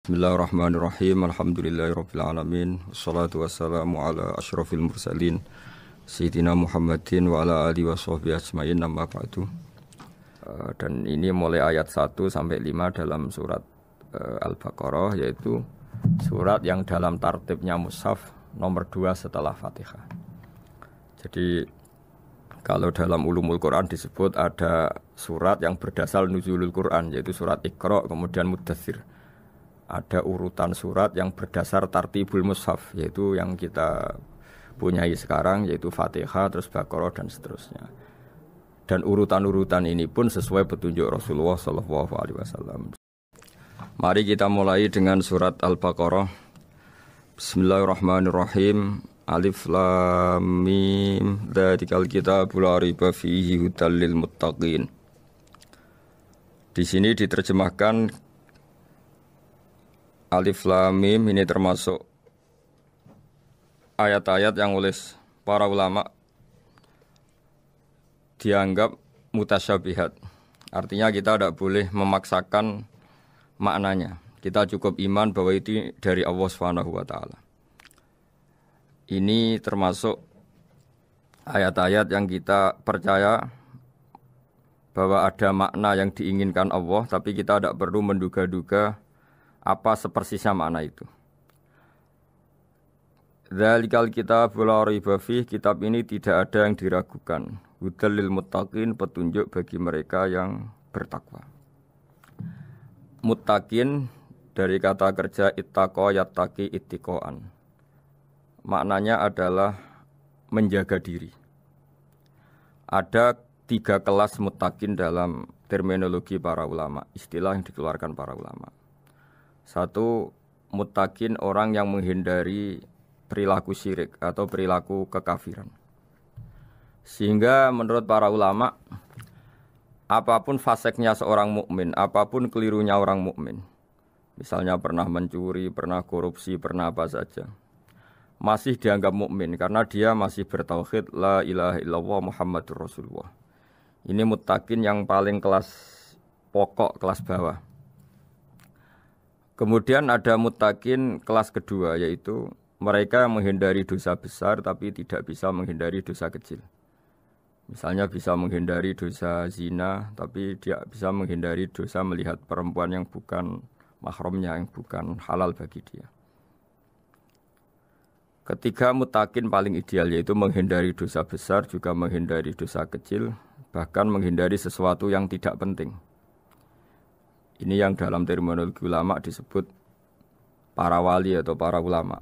Bismillahirrahmanirrahim. Alhamdulillahirabbil alamin. Wassalatu wassalamu ala asyrafil mursalin Sayyidina Muhammadin wa ala alihi washabbihi ajmain. Amma ba'du. Dan ini mulai ayat 1 sampai 5 dalam surat Al-Baqarah, yaitu surat yang dalam tartibnya mushaf nomor 2 setelah Fatihah. Jadi kalau dalam ulumul Quran disebut ada surat yang berdasar nuzulul Quran, yaitu surat Iqra, kemudian Muddatsir. Ada urutan surat yang berdasar tartibul mushaf, yaitu yang kita punyai sekarang, yaitu Fatihah, terus Baqarah dan seterusnya. Dan urutan-urutan ini pun sesuai petunjuk Rasulullah SAW. Mari kita mulai dengan surat Al-Baqarah. Bismillahirrahmanirrahim. Alif lam mim. Dzalikal kitabul la raiba fihi hudal lil muttaqin. Di sini diterjemahkan Alif lam mim, ini termasuk ayat-ayat yang oleh para ulama dianggap mutasyabihat. Artinya kita tidak boleh memaksakan maknanya. Kita cukup iman bahwa itu dari Allah SWT. Ini termasuk ayat-ayat yang kita percaya bahwa ada makna yang diinginkan Allah, tapi kita tidak perlu menduga-duga apa sepersisnya makna itu. Dzalikal kitabul la raiba fihi, kitab ini tidak ada yang diragukan. Hudal lil muttaqin, petunjuk bagi mereka yang bertakwa. Muttaqin dari kata kerja ittaqa yattaqi ittiqaan. Maknanya adalah menjaga diri. Ada 3 kelas muttaqin dalam terminologi para ulama, istilah yang dikeluarkan para ulama. 1, muttaqin orang yang menghindari perilaku syirik atau perilaku kekafiran. Sehingga menurut para ulama, apapun faseknya seorang mukmin, apapun kelirunya orang mukmin, misalnya pernah mencuri, pernah korupsi, pernah apa saja, masih dianggap mukmin karena dia masih bertauhid la ilaha illallah Muhammadur Rasulullah. Ini muttaqin yang paling kelas pokok, kelas bawah. Kemudian ada muttaqin kelas kedua, yaitu mereka yang menghindari dosa besar tapi tidak bisa menghindari dosa kecil. Misalnya bisa menghindari dosa zina, tapi dia bisa menghindari dosa melihat perempuan yang bukan mahramnya, yang bukan halal bagi dia. Ketiga muttaqin paling ideal, yaitu menghindari dosa besar, juga menghindari dosa kecil, bahkan menghindari sesuatu yang tidak penting. Ini yang dalam terminologi ulama disebut para wali atau para ulama,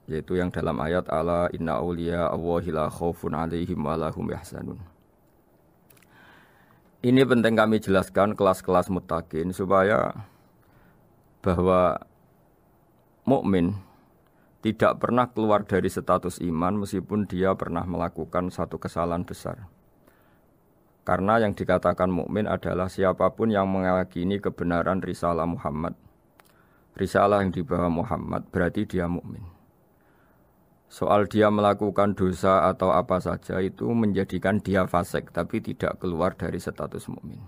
yaitu yang dalam ayat ala inna awliya Allahi la khaufun alaihim wa lahum yahzanun. Ini penting kami jelaskan kelas-kelas muttaqin supaya bahwa mukmin tidak pernah keluar dari status iman meskipun dia pernah melakukan satu kesalahan besar. Karena yang dikatakan mukmin adalah siapapun yang meyakini kebenaran risalah Muhammad, risalah yang dibawa Muhammad, berarti dia mukmin. Soal dia melakukan dosa atau apa saja itu menjadikan dia fasik, tapi tidak keluar dari status mukmin.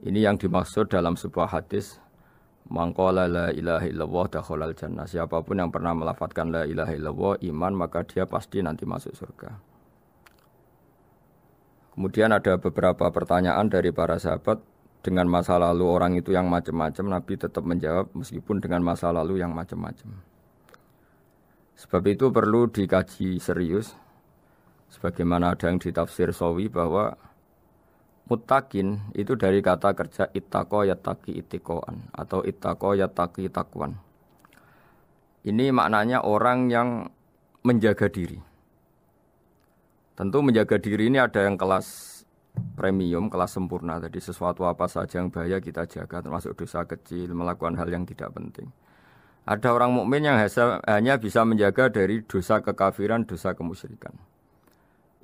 Ini yang dimaksud dalam sebuah hadis, man qala la ilaha illallah dakhalal jannah. Siapapun yang pernah melafadzkan la ilaha illallah iman, maka dia pasti nanti masuk surga. Kemudian ada beberapa pertanyaan dari para sahabat dengan masa lalu orang itu yang macam-macam, Nabi tetap menjawab meskipun dengan masa lalu yang macam-macam. Sebab itu perlu dikaji serius, sebagaimana ada yang ditafsir Sawi bahwa muttaqin itu dari kata kerja ittaqa yattaqi ittiqaan atau ittaqa yattaqi taqwan. Ini maknanya orang yang menjaga diri. Tentu menjaga diri ini ada yang kelas premium, kelas sempurna. Jadi sesuatu apa saja yang bahaya kita jaga, termasuk dosa kecil, melakukan hal yang tidak penting. Ada orang mukmin yang hanya bisa menjaga dari dosa kekafiran, dosa kemusyrikan.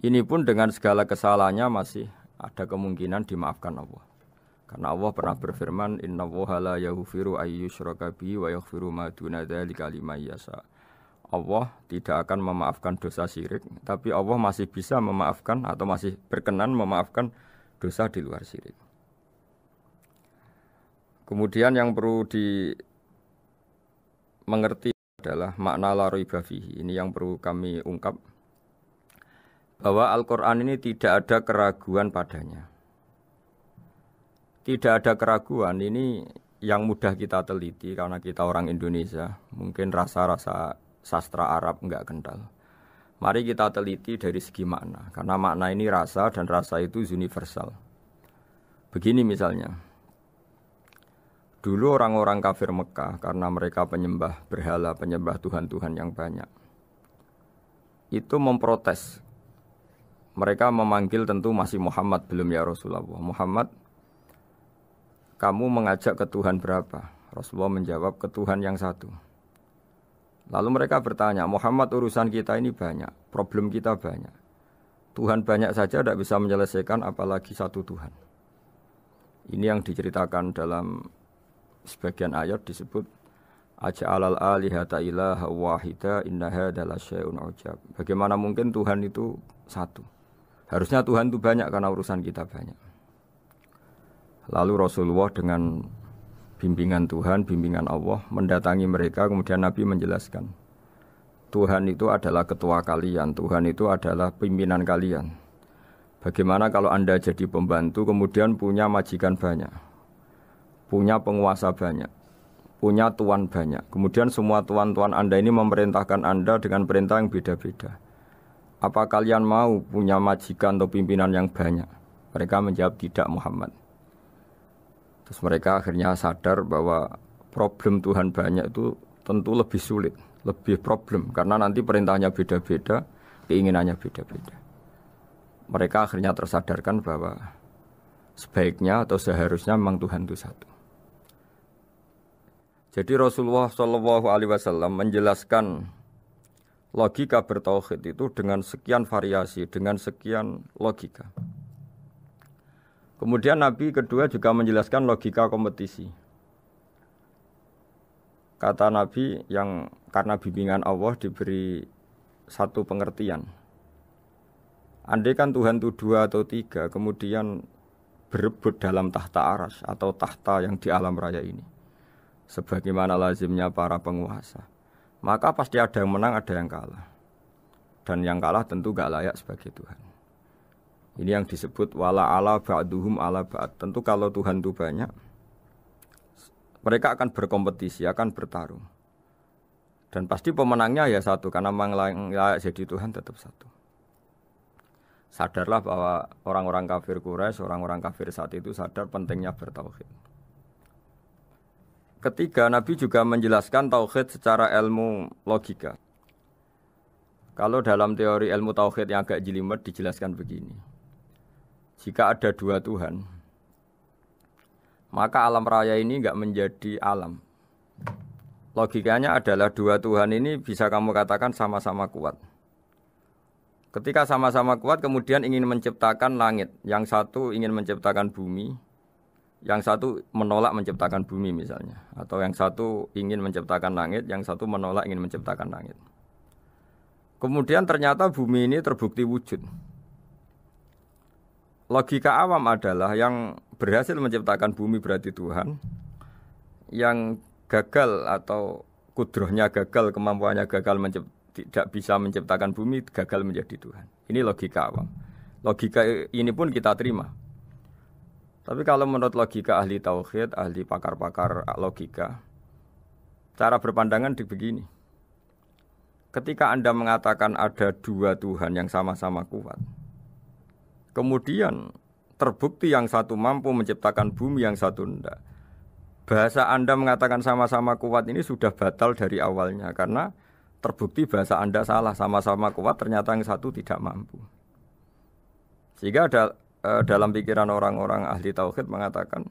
Ini pun dengan segala kesalahannya masih ada kemungkinan dimaafkan Allah. Karena Allah pernah berfirman, innallaha la yaghfiru ayyushraka bihi wa yaghfiru ma duna dzalika liman yasha. Allah tidak akan memaafkan dosa syirik, tapi Allah masih bisa memaafkan atau masih berkenan memaafkan dosa di luar syirik. Kemudian yang perlu dimengerti adalah makna la raiba fihi. Ini yang perlu kami ungkap bahwa Al-Qur'an ini tidak ada keraguan padanya. Tidak ada keraguan ini yang mudah kita teliti karena kita orang Indonesia. Mungkin rasa-rasa sastra Arab enggak kental. Mari kita teliti dari segi makna. Karena makna ini rasa dan rasa itu universal. Begini misalnya. Dulu orang-orang kafir Mekah karena mereka penyembah berhala, penyembah Tuhan-Tuhan yang banyak. Itu memprotes. Mereka memanggil tentu masih Muhammad, belum ya Rasulullah. Muhammad, kamu mengajak ke Tuhan berapa? Rasulullah menjawab, ke Tuhan yang satu. Lalu mereka bertanya, Muhammad urusan kita ini banyak, problem kita banyak. Tuhan banyak saja tidak bisa menyelesaikan apalagi satu Tuhan. Ini yang diceritakan dalam sebagian ayat disebut aja'alal alihata ilaha wahida inna hadza lasyai'un ujab. Bagaimana mungkin Tuhan itu satu? Harusnya Tuhan itu banyak karena urusan kita banyak. Lalu Rasulullah dengan bimbingan Tuhan, bimbingan Allah mendatangi mereka, kemudian Nabi menjelaskan Tuhan itu adalah ketua kalian, Tuhan itu adalah pimpinan kalian. Bagaimana kalau Anda jadi pembantu kemudian punya majikan banyak, punya penguasa banyak, punya tuan banyak. Kemudian semua tuan-tuan Anda ini memerintahkan Anda dengan perintah yang beda-beda. Apa kalian mau punya majikan atau pimpinan yang banyak? Mereka menjawab tidak Muhammad. Terus mereka akhirnya sadar bahwa problem Tuhan banyak itu tentu lebih sulit, lebih problem. Karena nanti perintahnya beda-beda, keinginannya beda-beda. Mereka akhirnya tersadarkan bahwa sebaiknya atau seharusnya memang Tuhan itu satu. Jadi Rasulullah SAW menjelaskan logika bertauhid itu dengan sekian variasi, dengan sekian logika. Kemudian Nabi kedua juga menjelaskan logika kompetisi. Kata Nabi yang karena bimbingan Allah diberi satu pengertian. Andai kan Tuhan itu 2 atau 3, kemudian berebut dalam tahta aras atau tahta yang di alam raya ini. Sebagaimana lazimnya para penguasa. Maka pasti ada yang menang, ada yang kalah. Dan yang kalah tentu gak layak sebagai Tuhan. Ini yang disebut wala ala ba'duhum ala ba'd. Tentu kalau Tuhan itu banyak, mereka akan berkompetisi, akan bertarung. Dan pasti pemenangnya ya satu, karena memang layak jadi Tuhan tetap satu. Sadarlah bahwa orang-orang kafir Quraisy, orang-orang kafir saat itu sadar pentingnya bertauhid. Ketiga, Nabi juga menjelaskan tauhid secara ilmu logika. Kalau dalam teori ilmu tauhid yang agak jelimet dijelaskan begini. Jika ada 2 Tuhan, maka alam raya ini enggak menjadi alam. Logikanya adalah 2 Tuhan ini bisa kamu katakan sama-sama kuat. Ketika sama-sama kuat kemudian ingin menciptakan langit. Yang satu ingin menciptakan bumi. Yang satu menolak menciptakan bumi misalnya. Atau yang satu ingin menciptakan langit, yang satu menolak ingin menciptakan langit. Kemudian ternyata bumi ini terbukti wujud. Logika awam adalah yang berhasil menciptakan bumi berarti Tuhan. Yang gagal atau kudrohnya gagal, kemampuannya gagal tidak bisa menciptakan bumi, gagal menjadi Tuhan. Ini logika awam. Logika ini pun kita terima. Tapi kalau menurut logika ahli tauhid, ahli pakar-pakar logika, cara berpandangan begini. Ketika Anda mengatakan ada 2 Tuhan yang sama-sama kuat, kemudian terbukti yang satu mampu menciptakan bumi, yang satu tidak. Bahasa Anda mengatakan sama-sama kuat ini sudah batal dari awalnya, karena terbukti bahasa Anda salah, sama-sama kuat ternyata yang satu tidak mampu. Sehingga dalam pikiran orang-orang ahli tauhid mengatakan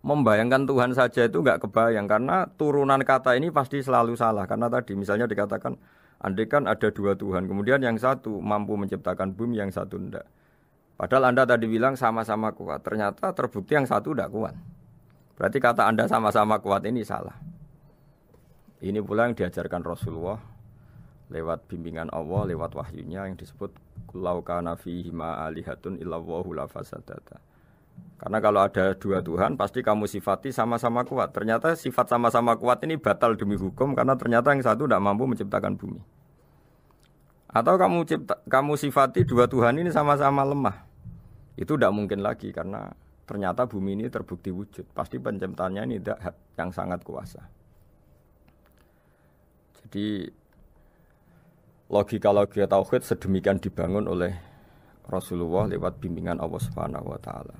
membayangkan Tuhan saja itu enggak kebayang karena turunan kata ini pasti selalu salah. Karena tadi misalnya dikatakan andai kan ada 2 Tuhan, kemudian yang satu mampu menciptakan bumi, yang satu tidak. Padahal Anda tadi bilang sama-sama kuat, ternyata terbukti yang satu tidak kuat. Berarti kata Anda sama-sama kuat ini salah. Ini pula yang diajarkan Rasulullah lewat bimbingan Allah, lewat wahyunya yang disebut Lau kana fihi ma alihatun illa wahu la fasadata. Karena kalau ada dua Tuhan, pasti kamu sifati sama-sama kuat. Ternyata sifat sama-sama kuat ini batal demi hukum, karena ternyata yang satu tidak mampu menciptakan bumi. Atau kamu sifati dua Tuhan ini sama-sama lemah. Itu tidak mungkin lagi, karena ternyata bumi ini terbukti wujud. Pasti penciptanya ini tidak yang sangat kuasa. Jadi logika-logika tauhid sedemikian dibangun oleh Rasulullah lewat bimbingan Allah Subhanahu wa taala.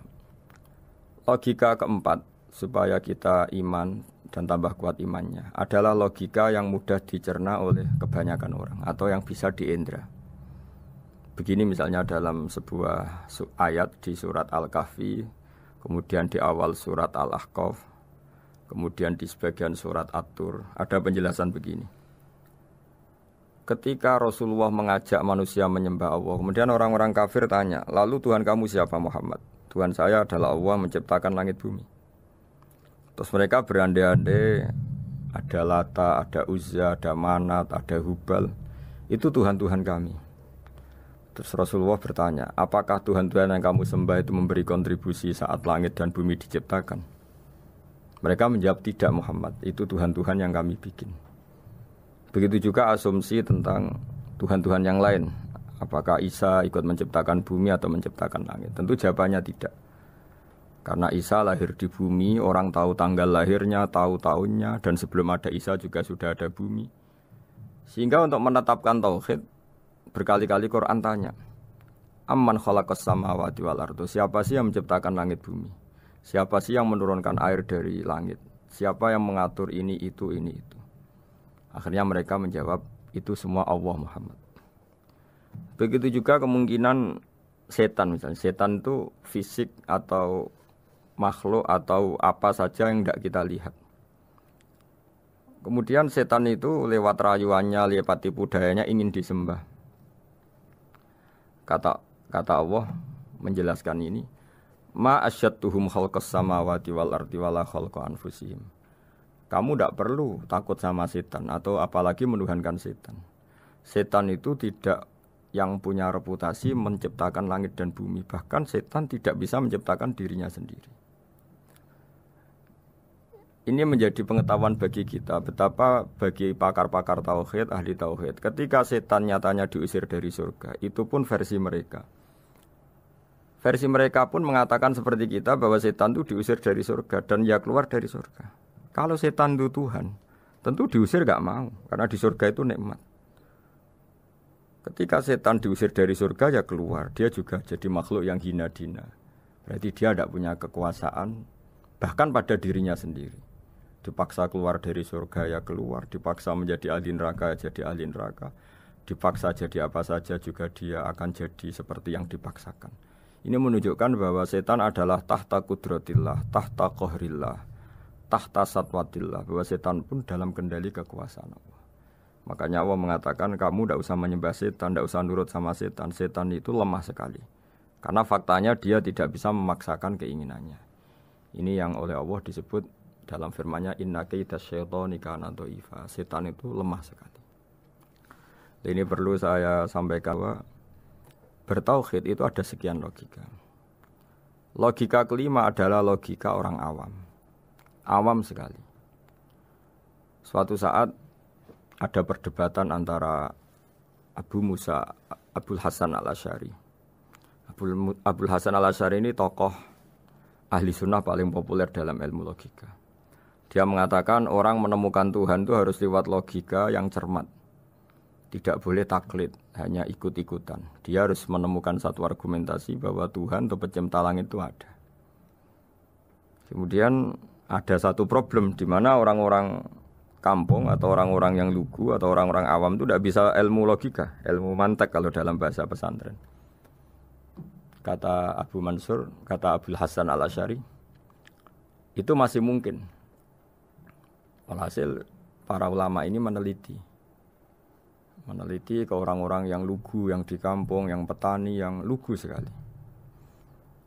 Logika keempat supaya kita iman dan tambah kuat imannya adalah logika yang mudah dicerna oleh kebanyakan orang atau yang bisa diindra. Begini misalnya dalam sebuah ayat di surat Al-Kahfi, kemudian di awal surat Al-Ahqaf, kemudian di sebagian surat At-Tur, ada penjelasan begini. Ketika Rasulullah mengajak manusia menyembah Allah, kemudian orang-orang kafir tanya, lalu Tuhan kamu siapa Muhammad? Tuhan saya adalah Allah menciptakan langit bumi. Terus mereka berandai-andai, ada Lata, ada Uzza, ada Manat, ada Hubal. Itu Tuhan-Tuhan kami. Terus Rasulullah bertanya, apakah Tuhan-Tuhan yang kamu sembah itu memberi kontribusi saat langit dan bumi diciptakan? Mereka menjawab, tidak Muhammad, itu Tuhan-Tuhan yang kami bikin. Begitu juga asumsi tentang Tuhan-Tuhan yang lain. Apakah Isa ikut menciptakan bumi atau menciptakan langit? Tentu jawabannya tidak. Karena Isa lahir di bumi, orang tahu tanggal lahirnya, tahu tahunnya, dan sebelum ada Isa juga sudah ada bumi. Sehingga untuk menetapkan tauhid, berkali-kali Quran tanya, Amman khalaqas samawati wal ardu, siapa sih yang menciptakan langit bumi? Siapa sih yang menurunkan air dari langit? Siapa yang mengatur ini, itu, ini, itu? Akhirnya mereka menjawab, itu semua Allah Muhammad. Begitu juga kemungkinan setan misalnya. Setan itu fisik atau makhluk atau apa saja yang tidak kita lihat. Kemudian setan itu lewat rayuannya, lewat tipu dayanya ingin disembah. Kata Allah menjelaskan ini, Ma asyadduhum khalqas samawati wal ardi wala khalqa anfusihim. Kamu tidak perlu takut sama setan atau apalagi menuhankan setan. Setan itu tidak yang punya reputasi menciptakan langit dan bumi. Bahkan setan tidak bisa menciptakan dirinya sendiri. Ini menjadi pengetahuan bagi kita. Betapa bagi pakar-pakar tauhid, ahli tauhid. Ketika setan nyatanya diusir dari surga, itu pun versi mereka. Versi mereka pun mengatakan seperti kita bahwa setan itu diusir dari surga dan ya keluar dari surga. Kalau setan itu Tuhan, tentu diusir gak mau, karena di surga itu nikmat. Ketika setan diusir dari surga, ya keluar. Dia juga jadi makhluk yang hina dina. Berarti dia tidak punya kekuasaan, bahkan pada dirinya sendiri. Dipaksa keluar dari surga, ya keluar. Dipaksa menjadi ahli neraka, jadi ahli neraka. Dipaksa jadi apa saja, juga dia akan jadi seperti yang dipaksakan. Ini menunjukkan bahwa setan adalah tahta kudratillah, tahta qahrillah, tahta satwatillah, bahwa setan pun dalam kendali kekuasaan Allah. Makanya Allah mengatakan kamu tidak usah menyembah setan, tidak usah nurut sama setan. Setan itu lemah sekali. Karena faktanya dia tidak bisa memaksakan keinginannya. Ini yang oleh Allah disebut dalam firman-Nya inna kaidas syaitani kana dhaifa. Setan itu lemah sekali. Ini perlu saya sampaikan bahwa bertauhid itu ada sekian logika. Logika kelima adalah logika orang awam. Awam sekali. Suatu saat ada perdebatan antara Abul Hasan al-Asy'ari. Abul Hasan al-Asy'ari ini tokoh ahli sunnah paling populer dalam ilmu logika. Dia mengatakan orang menemukan Tuhan itu harus lewat logika yang cermat. Tidak boleh taklid, hanya ikut-ikutan. Dia harus menemukan satu argumentasi bahwa Tuhan atau pencipta langit itu ada. Kemudian ada satu problem di mana orang-orang kampung atau orang-orang yang lugu atau orang-orang awam itu tidak bisa ilmu logika, ilmu mantek kalau dalam bahasa pesantren. Kata Abu Mansur, kata Abul Hasan al-Asy'ari, itu masih mungkin. Walhasil para ulama ini meneliti ke orang-orang yang lugu, yang di kampung, yang petani, yang lugu sekali.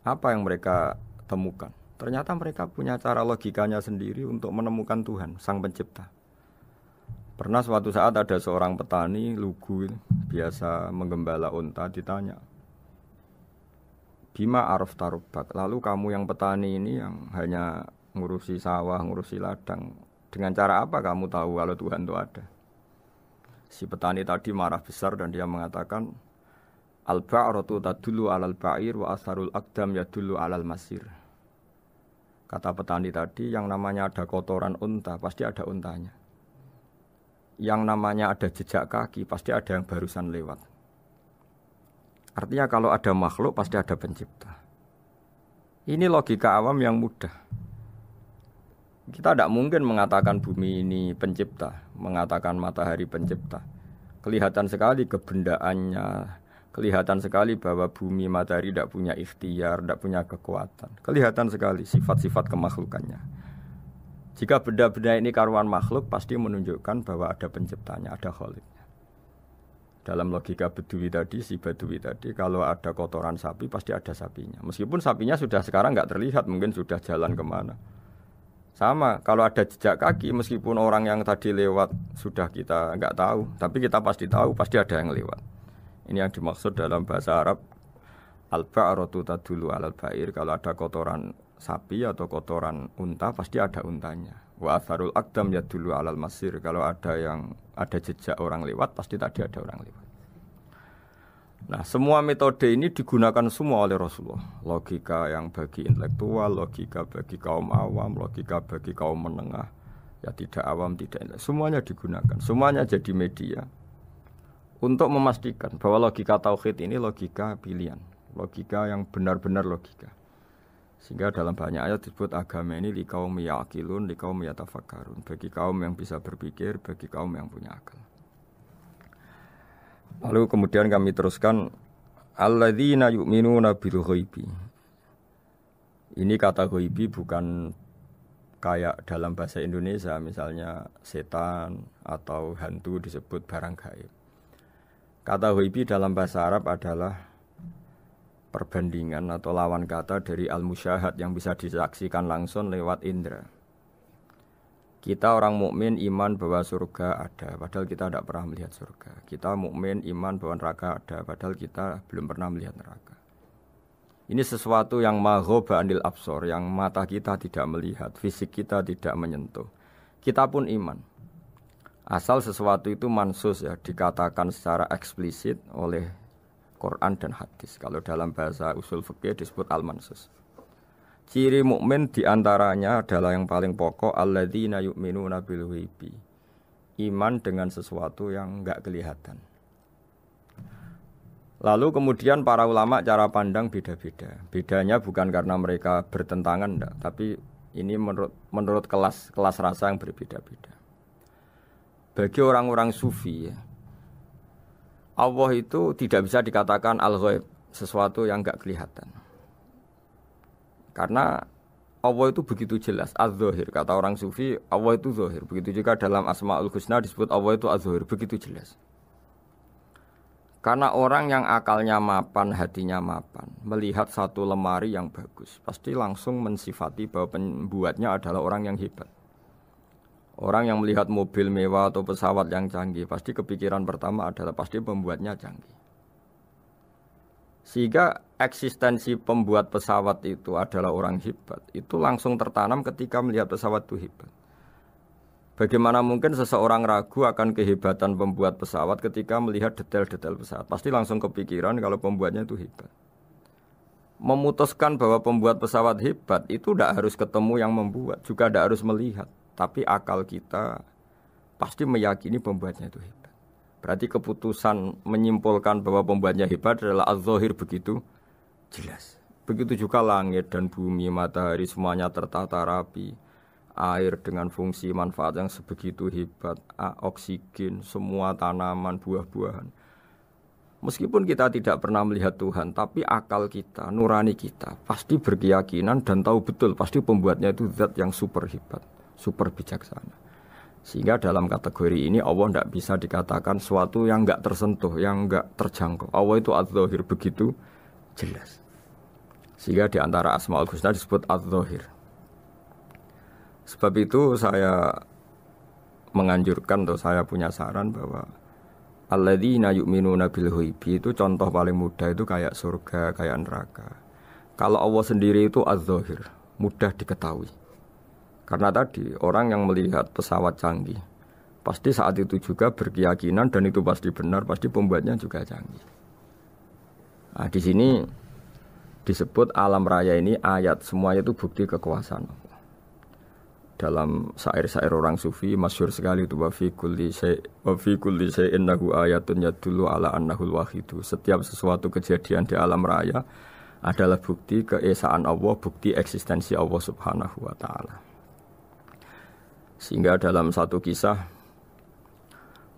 Apa yang mereka temukan? Ternyata mereka punya cara logikanya sendiri untuk menemukan Tuhan, Sang Pencipta. Pernah suatu saat ada seorang petani lugu, biasa menggembala unta, ditanya, Bima araf tarubak. Lalu kamu yang petani ini yang hanya ngurusi sawah, ngurusi ladang, dengan cara apa kamu tahu kalau Tuhan itu ada? Si petani tadi marah besar dan dia mengatakan, al-ba'ratu tadullu 'alal ba'ir wa asharul aqdam yadullu 'alal masir. Kata petani tadi, yang namanya ada kotoran unta, pasti ada untanya. Yang namanya ada jejak kaki, pasti ada yang barusan lewat. Artinya kalau ada makhluk, pasti ada pencipta. Ini logika awam yang mudah. Kita tidak mungkin mengatakan bumi ini pencipta, mengatakan matahari pencipta. Kelihatan sekali kebendaannya, kelihatan sekali bahwa bumi matahari tidak punya ikhtiar, tidak punya kekuatan. Kelihatan sekali sifat-sifat kemakhlukannya. Jika benda-benda ini karuan makhluk, pasti menunjukkan bahwa ada penciptanya, ada khaliknya. Dalam logika Bedui tadi, si Bedui tadi, kalau ada kotoran sapi, pasti ada sapinya. Meskipun sapinya sudah sekarang nggak terlihat, mungkin sudah jalan kemana. Sama, kalau ada jejak kaki, meskipun orang yang tadi lewat sudah kita nggak tahu, tapi kita pasti tahu, pasti ada yang lewat. Ini yang dimaksud dalam bahasa Arab, al-ba'ratu tadullu 'alal ba'ir. Kalau ada kotoran sapi atau kotoran unta, pasti ada untanya. Wa atharul aqdam yadullu 'alal masir. Kalau ada jejak orang lewat, pasti tadi ada orang lewat. Nah, semua metode ini digunakan semua oleh Rasulullah. Logika yang bagi intelektual, logika bagi kaum awam, logika bagi kaum menengah, ya tidak awam, tidak intelektual. Semuanya digunakan, semuanya jadi media untuk memastikan bahwa logika tauhid ini logika pilihan, logika yang benar-benar logika. Sehingga dalam banyak ayat disebut agama ini liqaum yaqilun, liqaum yatafakkarun, bagi kaum yang bisa berpikir, bagi kaum yang punya akal. Lalu kemudian kami teruskan alladzina yu'minuna bil ghaibi. Ini kata ghaibi bukan kayak dalam bahasa Indonesia misalnya setan atau hantu disebut barang gaib. Kata ghaibi dalam bahasa Arab adalah perbandingan atau lawan kata dari al-musyahad yang bisa disaksikan langsung lewat indera. Kita orang mukmin iman bahwa surga ada, padahal kita tidak pernah melihat surga. Kita mukmin iman bahwa neraka ada, padahal kita belum pernah melihat neraka. Ini sesuatu yang maghoba anil absor, yang mata kita tidak melihat, fisik kita tidak menyentuh. Kita pun iman. Asal sesuatu itu mansus ya, dikatakan secara eksplisit oleh Quran dan hadis. Kalau dalam bahasa usul fikih disebut al-mansus. Ciri mukmin diantaranya adalah yang paling pokok alladzina yu'minuna bil ghaibi. Iman dengan sesuatu yang enggak kelihatan. Lalu kemudian para ulama cara pandang beda-beda. Bedanya bukan karena mereka bertentangan enggak, tapi ini menurut kelas rasa yang berbeda-beda. Bagi orang-orang sufi ya, Allah itu tidak bisa dikatakan al-ghaib, sesuatu yang enggak kelihatan. Karena Allah itu begitu jelas, az-zahir. Kata orang sufi, Allah itu zahir. Begitu juga dalam Asmaul Husna disebut Allah itu az-zahir. Begitu jelas. Karena orang yang akalnya mapan, hatinya mapan, melihat satu lemari yang bagus, pasti langsung mensifati bahwa pembuatnya adalah orang yang hebat. Orang yang melihat mobil mewah atau pesawat yang canggih, pasti kepikiran pertama adalah pasti pembuatnya canggih. Sehingga eksistensi pembuat pesawat itu adalah orang hebat, itu langsung tertanam ketika melihat pesawat itu hebat. Bagaimana mungkin seseorang ragu akan kehebatan pembuat pesawat ketika melihat detail-detail pesawat? Pasti langsung kepikiran kalau pembuatnya itu hebat. Memutuskan bahwa pembuat pesawat hebat itu tidak harus ketemu yang membuat, juga tidak harus melihat. Tapi akal kita pasti meyakini pembuatnya itu hebat. Berarti keputusan menyimpulkan bahwa pembuatnya hebat adalah az-zahir begitu jelas. Begitu juga langit dan bumi, matahari semuanya tertata rapi. Air dengan fungsi manfaat yang sebegitu hebat, oksigen, semua tanaman, buah-buahan. Meskipun kita tidak pernah melihat Tuhan, tapi akal kita, nurani kita pasti berkeyakinan dan tahu betul pasti pembuatnya itu zat yang super hebat, super bijaksana. Sehingga dalam kategori ini Allah tidak bisa dikatakan sesuatu yang enggak tersentuh, yang enggak terjangkau. Allah itu az-zahir begitu jelas. Sehingga di antara Asmaul Husna disebut az-zahir. Sebab itu saya menganjurkan atau saya punya saran bahwa alladzina yu'minuna bil ghaibi itu contoh paling mudah itu kayak surga, kayak neraka. Kalau Allah sendiri itu az-zahir, mudah diketahui. Karena tadi orang yang melihat pesawat canggih, pasti saat itu juga berkeyakinan dan itu pasti benar, pasti pembuatnya juga canggih. Nah, di sini disebut alam raya ini ayat, semuanya itu bukti kekuasaan Allah. Dalam syair-syair orang sufi masyhur sekali itu wa fi kulli syai'in lahu ayatun yadullu ala annahul wahidu. Setiap sesuatu kejadian di alam raya adalah bukti keesaan Allah, bukti eksistensi Allah Subhanahu wa taala. Sehingga dalam satu kisah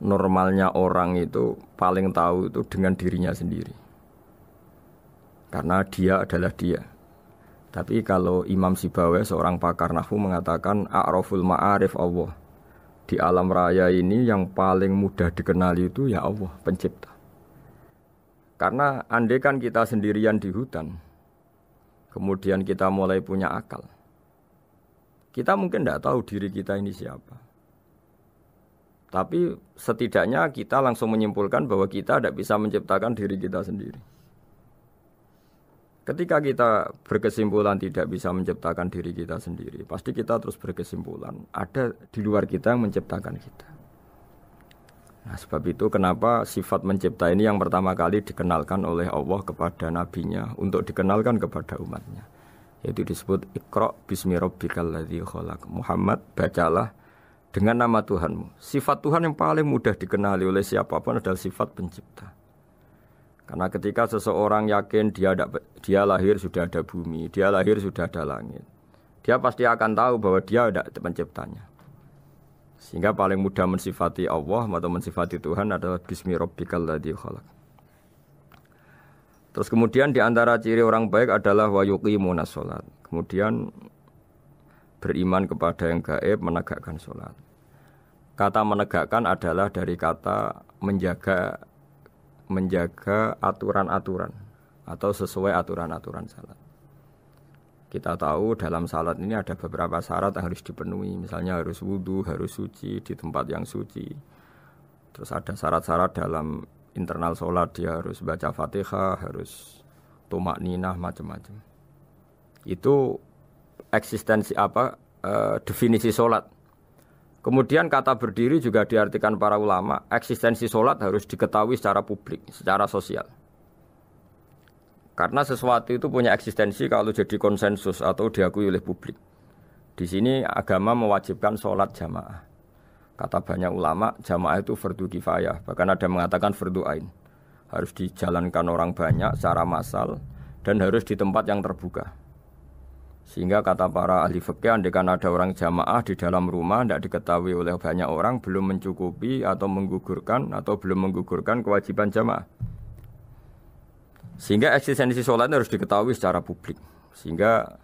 normalnya orang itu paling tahu itu dengan dirinya sendiri. Karena dia adalah dia. Tapi kalau Imam Sibawayh seorang pakar nahwu mengatakan a'raful ma'arif Allah. Di alam raya ini yang paling mudah dikenali itu ya Allah, pencipta. Karena andai kan kita sendirian di hutan, kemudian kita mulai punya akal, kita mungkin tidak tahu diri kita ini siapa. Tapi setidaknya kita langsung menyimpulkan bahwa kita tidak bisa menciptakan diri kita sendiri. Ketika kita berkesimpulan tidak bisa menciptakan diri kita sendiri, pasti kita terus berkesimpulan ada di luar kita yang menciptakan kita. Nah, sebab itu kenapa sifat mencipta ini yang pertama kali dikenalkan oleh Allah kepada nabinya untuk dikenalkan kepada umatnya. Yaitu disebut Iqra bismi rabbikal ladzi khalaq. Muhammad, bacalah dengan nama Tuhanmu. Sifat Tuhan yang paling mudah dikenali oleh siapapun adalah sifat pencipta. Karena ketika seseorang yakin dia lahir sudah ada bumi, dia lahir sudah ada langit, dia pasti akan tahu bahwa dia ada penciptanya. Sehingga paling mudah mensifati Allah atau mensifati Tuhan adalah bismi rabbikal ladzi khalaq. Terus kemudian di antara ciri orang baik adalah wa yuqimunas shalat. Kemudian beriman kepada yang gaib, menegakkan salat. Kata menegakkan adalah dari kata menjaga aturan-aturan atau sesuai aturan-aturan salat. Kita tahu dalam salat ini ada beberapa syarat yang harus dipenuhi. Misalnya harus wudu, harus suci di tempat yang suci. Terus ada syarat-syarat dalam internal salat, dia harus baca Fatihah, harus tumakninah, macam-macam. Itu eksistensi definisi salat. Kemudian kata berdiri juga diartikan para ulama, eksistensi sholat harus diketahui secara publik, secara sosial. Karena sesuatu itu punya eksistensi kalau jadi konsensus atau diakui oleh publik. Di sini agama mewajibkan sholat jamaah. Kata banyak ulama, jamaah itu fardu kifayah, bahkan ada yang mengatakan fardu ain. Harus dijalankan orang banyak secara massal dan harus di tempat yang terbuka. Sehingga kata para ahli fikih, andaikan ada orang jamaah di dalam rumah tidak diketahui oleh banyak orang, belum mencukupi atau belum menggugurkan kewajiban jamaah. Sehingga eksistensi sholat harus diketahui secara publik. Sehingga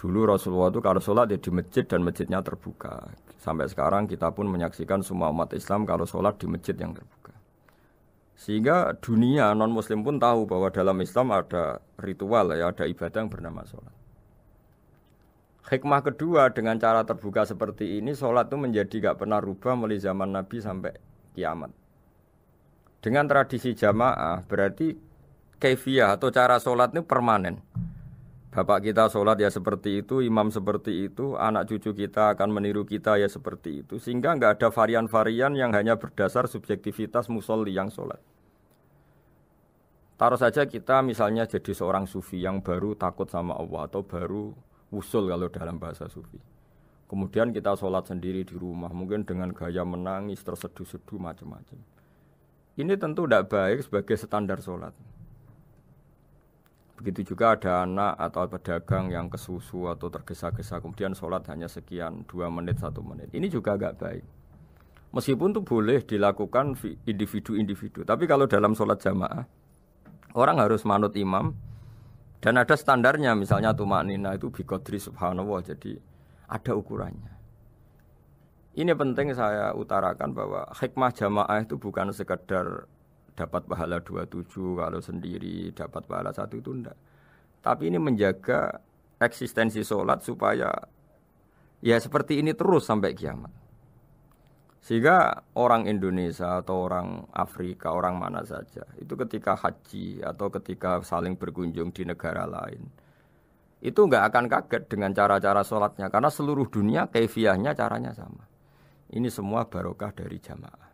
dulu Rasulullah itu kalau sholat ya di masjid dan masjidnya terbuka. Sampai sekarang kita pun menyaksikan semua umat Islam kalau sholat di masjid yang terbuka. Sehingga dunia non-muslim pun tahu bahwa dalam Islam ada ritual, ya, ada ibadah yang bernama sholat. Hikmah kedua dengan cara terbuka seperti ini, sholat itu menjadi gak pernah rubah mulai zaman Nabi sampai kiamat. Dengan tradisi jamaah berarti kaifiyah atau cara sholat ini permanen. Bapak kita sholat ya seperti itu, imam seperti itu, anak cucu kita akan meniru kita ya seperti itu. Sehingga gak ada varian-varian yang hanya berdasar subjektivitas musolli yang sholat. Taruh saja kita misalnya jadi seorang sufi yang baru takut sama Allah atau baru usul kalau dalam bahasa sufi. Kemudian kita sholat sendiri di rumah, mungkin dengan gaya menangis, terseduh-seduh, macam-macam. Ini tentu tidak baik sebagai standar sholat. Begitu juga ada anak atau pedagang yang kesusu atau tergesa-gesa, kemudian sholat hanya sekian, 2 menit, 1 menit. Ini juga tidak baik. Meskipun itu boleh dilakukan individu-individu. Tapi kalau dalam sholat jamaah, orang harus manut imam, dan ada standarnya, misalnya tumakninah itu biqadri subhanallah, jadi ada ukurannya. Ini penting saya utarakan bahwa hikmah jamaah itu bukan sekedar dapat pahala 27 kalau sendiri, dapat pahala 1 itu enggak. Tapi ini menjaga eksistensi sholat supaya ya seperti ini terus sampai kiamat. Sehingga orang Indonesia atau orang Afrika, orang mana saja, itu ketika haji atau ketika saling berkunjung di negara lain, itu nggak akan kaget dengan cara-cara sholatnya karena seluruh dunia kaifiyahnya caranya sama. Ini semua barokah dari jamaah.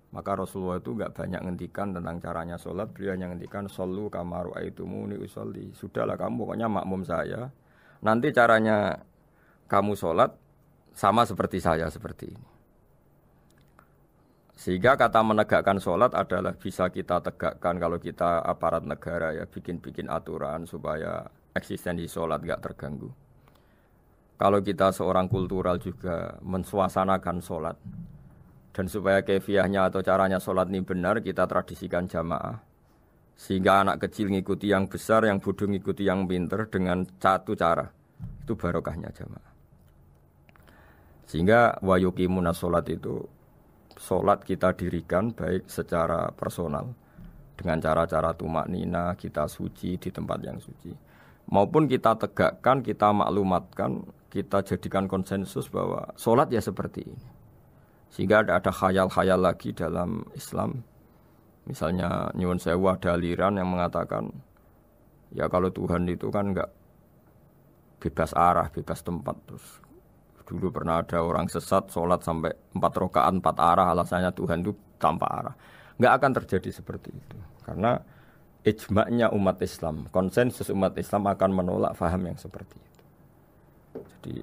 Maka Rasulullah itu nggak banyak ngendikan tentang caranya sholat, beliau hanya ngendikan shollu kama ra'aitumuni usolli. Sudahlah kamu pokoknya makmum saya. Nanti caranya kamu sholat sama seperti saya seperti ini. Sehingga kata menegakkan sholat adalah bisa kita tegakkan kalau kita aparat negara ya bikin-bikin aturan supaya eksistensi sholat nggak terganggu. Kalau kita seorang kultural juga mensuasanakan sholat. Dan supaya kefiahnya atau caranya sholat ini benar, kita tradisikan jamaah. Sehingga anak kecil ngikuti yang besar, yang bodoh ngikuti yang pinter dengan satu cara. Itu barokahnya jamaah. Sehingga wayukimuna sholat itu, sholat kita dirikan baik secara personal. Dengan cara-cara tumak nina, kita suci di tempat yang suci. Maupun kita tegakkan, kita maklumatkan, kita jadikan konsensus bahwa sholat ya seperti ini. Sehingga ada khayal-khayal lagi dalam Islam. Misalnya nyuwun sewu ada aliran yang mengatakan ya kalau Tuhan itu kan enggak bebas arah, bebas tempat. Terus dulu pernah ada orang sesat sholat sampai 4 rakaat 4 arah, alasannya Tuhan itu tanpa arah. Enggak akan terjadi seperti itu. Karena ijma'nya umat Islam, konsensus umat Islam akan menolak faham yang seperti itu. Jadi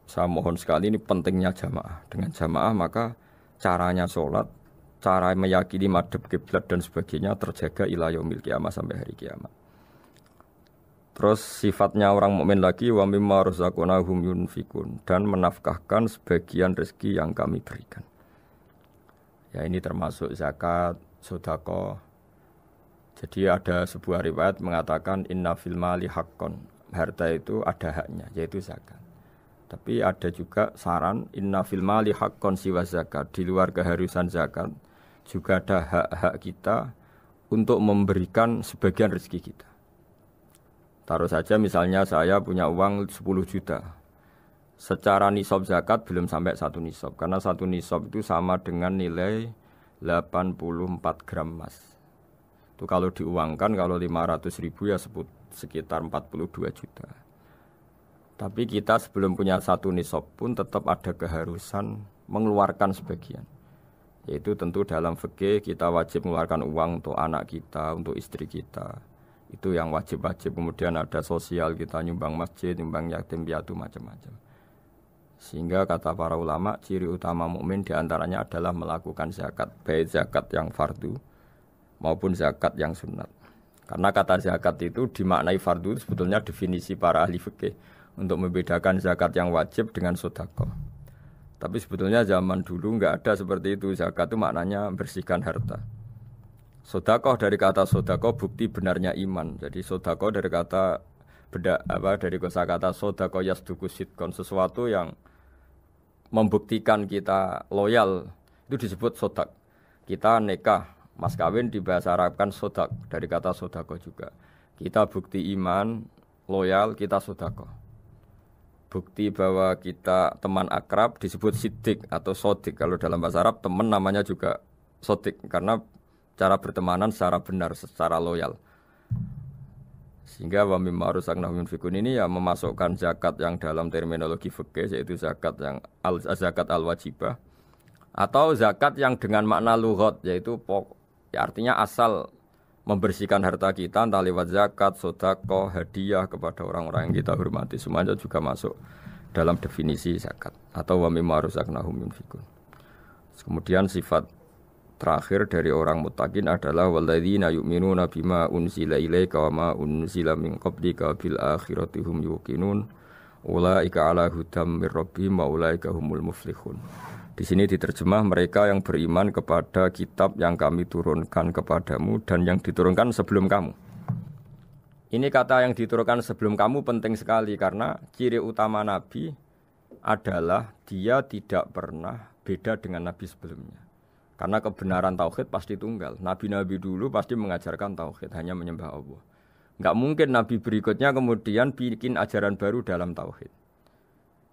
saya mohon sekali ini pentingnya jamaah. Dengan jamaah maka caranya sholat, cara meyakini madhab kiblat dan sebagainya terjaga ila yaumil kiamah sampai hari kiamat. Terus sifatnya orang mukmin lagi wa mimma razaqnahum yunfikun dan menafkahkan sebagian rezeki yang kami berikan. Ya ini termasuk zakat, sedekah. Jadi ada sebuah riwayat mengatakan inna fil mali haqqon. Harta itu ada haknya yaitu zakat. Tapi ada juga saran inna fil mali haqqon siwa zakat, di luar keharusan zakat juga ada hak-hak kita untuk memberikan sebagian rezeki kita. Taruh saja misalnya saya punya uang 10 juta. Secara nisab zakat belum sampai 1 nisab karena 1 nisab itu sama dengan nilai 84 gram emas. Itu kalau diuangkan kalau 500 ribu ya sekitar 42 juta. Tapi kita sebelum punya 1 nisab pun tetap ada keharusan mengeluarkan sebagian. Yaitu tentu dalam fikih kita wajib mengeluarkan uang untuk anak kita, untuk istri kita. Itu yang wajib-wajib. Kemudian ada sosial, kita nyumbang masjid, nyumbang yatim piatu macam-macam. Sehingga kata para ulama, ciri utama mukmin diantaranya adalah melakukan zakat. Baik zakat yang fardu maupun zakat yang sunat. Karena kata zakat itu dimaknai fardu sebetulnya definisi para ahli fikih untuk membedakan zakat yang wajib dengan sedekah. Tapi sebetulnya zaman dulu enggak ada seperti itu. Zakat itu maknanya bersihkan harta. Sedekah dari kata sedekah bukti benarnya iman. Jadi sedekah dari kata dari kosakata sedekah yasduqu sidqon, sesuatu yang membuktikan kita loyal itu disebut sedekah. Kita nikah, mas kawin di bahasa Arab kan sedekah dari kata sedekah juga. Kita bukti iman, loyal, kita sedekah. Bukti bahwa kita teman akrab disebut siddiq atau sodik. Kalau dalam bahasa Arab teman namanya juga sodik karena cara bertemanan secara benar, secara loyal. Sehingga wa mimma razaqnahum yunfikun ini ya memasukkan zakat yang dalam terminologi fikih yaitu zakat yang zakat al-wajibah atau zakat yang dengan makna lughat yaitu ya artinya asal membersihkan harta kita entah lewat zakat, sedekah, hadiah kepada orang-orang yang kita hormati semuanya juga masuk dalam definisi zakat atau wa mimma razaqnahum yunfikun. Kemudian sifat terakhir dari orang muttaqin adalah walladzina yu'minuna bima unzila ilaika wa ma unzila min qablika bil akhirati hum yuqinun ulaika ala hudam mir rabbihim wa ulaika humul muflihun. Di sini diterjemah mereka yang beriman kepada kitab yang kami turunkan kepadamu dan yang diturunkan sebelum kamu. Ini kata yang diturunkan sebelum kamu penting sekali karena ciri utama Nabi adalah dia tidak pernah beda dengan Nabi sebelumnya. Karena kebenaran tauhid pasti tunggal. Nabi-nabi dulu pasti mengajarkan tauhid, hanya menyembah Allah. Enggak mungkin Nabi berikutnya kemudian bikin ajaran baru dalam tauhid.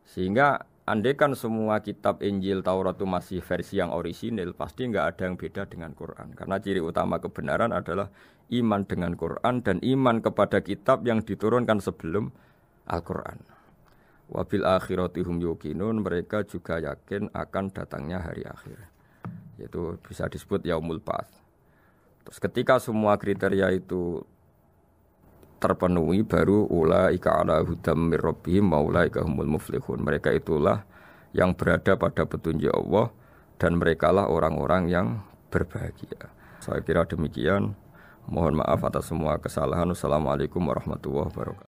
Sehingga andai kan semua kitab Injil Taurat itu masih versi yang orisinil, pasti nggak ada yang beda dengan Quran. Karena ciri utama kebenaran adalah iman dengan Quran dan iman kepada kitab yang diturunkan sebelum Al-Quran. Wabil akhirati hum yuqinun, mereka juga yakin akan datangnya hari akhir. Yaitu bisa disebut yaumul ba'ats. Terus ketika semua kriteria itu terpenuhi, baru ulaika ala hudam mir rabbihim wa ulaika humul muflihun. Mereka itulah yang berada pada petunjuk Allah dan merekalah orang-orang yang berbahagia. Saya kira demikian. Mohon maaf atas semua kesalahan. Wassalamualaikum warahmatullahi wabarakatuh.